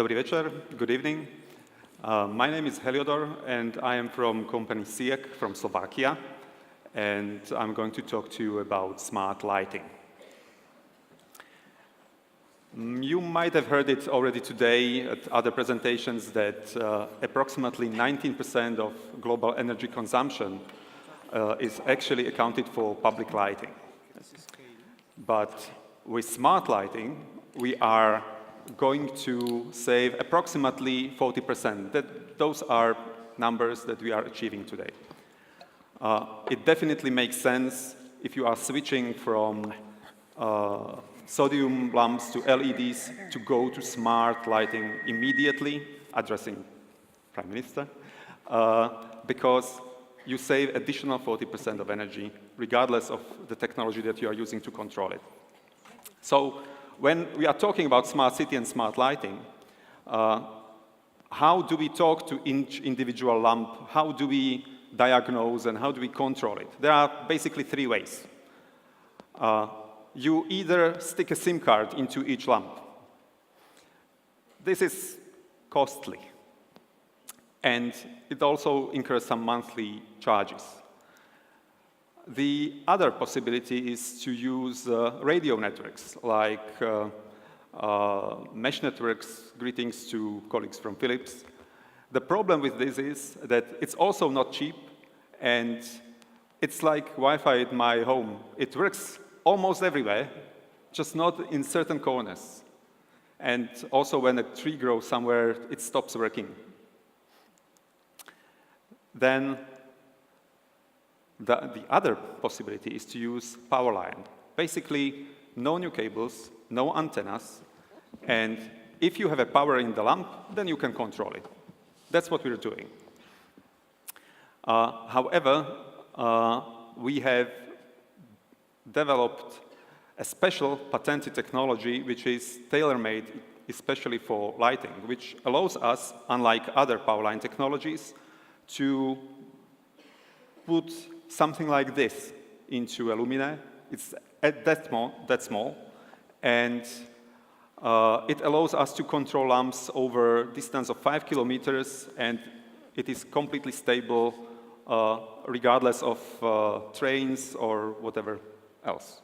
Dobrý večer, good evening. My name is Heliodor, and I am from company SEAK from Slovakia, and I'm going to talk to you about smart lighting. You might have heard it already today at other presentations that approximately 19% of global energy consumption is actually accounted for public lighting. But with smart lighting, we are going to save approximately 40%. Those are numbers that we are achieving today. It definitely makes sense if you are switching from sodium lamps to LEDs to go to smart lighting immediately, addressing Prime Minister, because you save additional 40% of energy, regardless of the technology that you are using to control it. So when we are talking about smart city and smart lighting, how do we talk to each individual lamp? How do we diagnose and how do we control it? There are basically three ways. You either stick a SIM card into each lamp. This is costly, and it also incurs some monthly charges. The other possibility is to use radio networks, like mesh networks. Greetings to colleagues from Philips. The problem with this is that it's also not cheap, and it's like Wi-Fi at my home. It works almost everywhere, just not in certain corners. And also when a tree grows somewhere, it stops working. Then the other possibility is to use power line. Basically, no new cables, no antennas, and if you have a power in the lamp, then you can control it. That's what we're doing. However, we have developed a special patented technology which is tailor-made especially for lighting, which allows us, unlike other power line technologies, to put something like this into a luminaire. It's that small, and it allows us to control lamps over a distance of 5 kilometers, and it is completely stable regardless of trains or whatever else.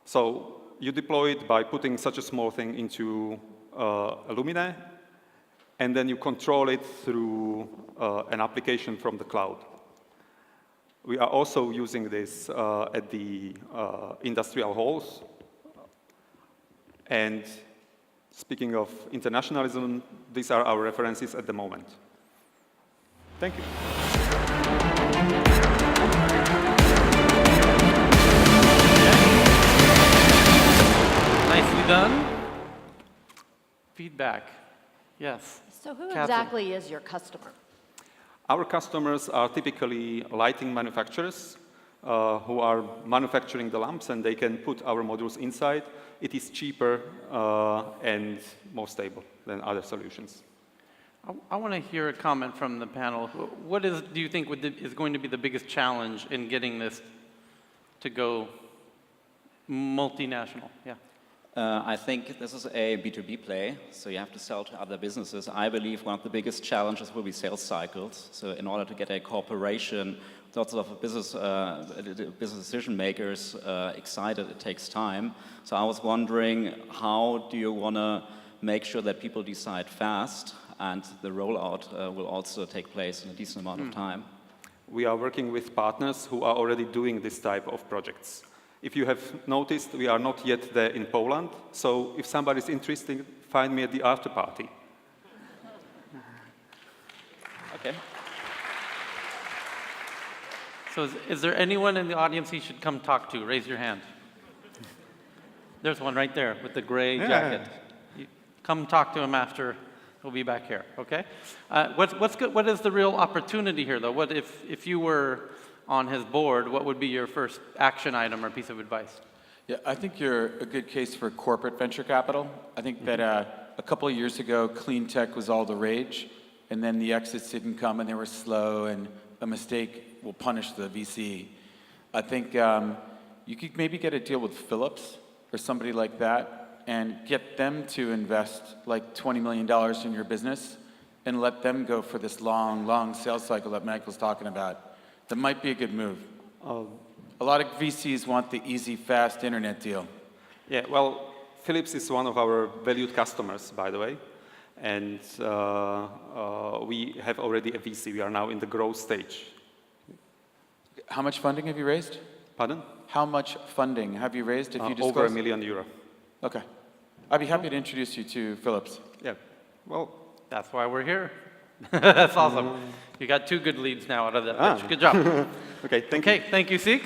So you deploy it by putting such a small thing into a luminaire, and then you control it through an application from the cloud. We are also using this at the industrial halls. And speaking of internationalism, these are our references at the moment. Thank you. Nicely done. Feedback. Yes. So who Kathleen. exactly is your customer? Our customers are typically lighting manufacturers who are manufacturing the lamps, and they can put our modules inside. It is cheaper and more stable than other solutions. I want to hear a comment from the panel. What do you think is going to be the biggest challenge in getting this to go multinational? Yeah. I think this is a B2B play, so you have to sell to other businesses. I believe one of the biggest challenges will be sales cycles. So in order to get a corporation, lots of business decision makers excited, it takes time. So I was wondering, how do you want to make sure that people decide fast and the rollout will also take place in a decent amount of time? We are working with partners who are already doing this type of projects. If you have noticed, we are not yet there in Poland, so if somebody's interested, find me at the after party. Okay. So is there anyone in the audience he should come talk to? Raise your hand. There's one right there with the gray jacket. Come talk to him after. He'll be back here, okay? What is the real opportunity here, though? What if you were on his board, what would be your first action item or piece of advice? Yeah, I think you're a good case for corporate venture capital. I think that a couple of years ago, clean tech was all the rage, and then the exits didn't come and they were slow, and a mistake will punish the VC. I think you could maybe get a deal with Philips or somebody like that, and get them to invest like $20 million in your business and let them go for this long, long sales cycle that Michael's talking about. That might be a good move. A lot of VCs want the easy, fast internet deal. Yeah, well, Philips is one of our valued customers, by the way. And we have already a VC. We are now in the growth stage. How much funding have you raised? Pardon? How much funding have you raised, if you disclose? Over €1 million. Okay. I'd be happy to introduce you to Philips. Yeah, well, That's why we're here. That's awesome. You got 2 good leads now out of that pitch. Good job. okay, thank you. Okay, thank you, SEAK.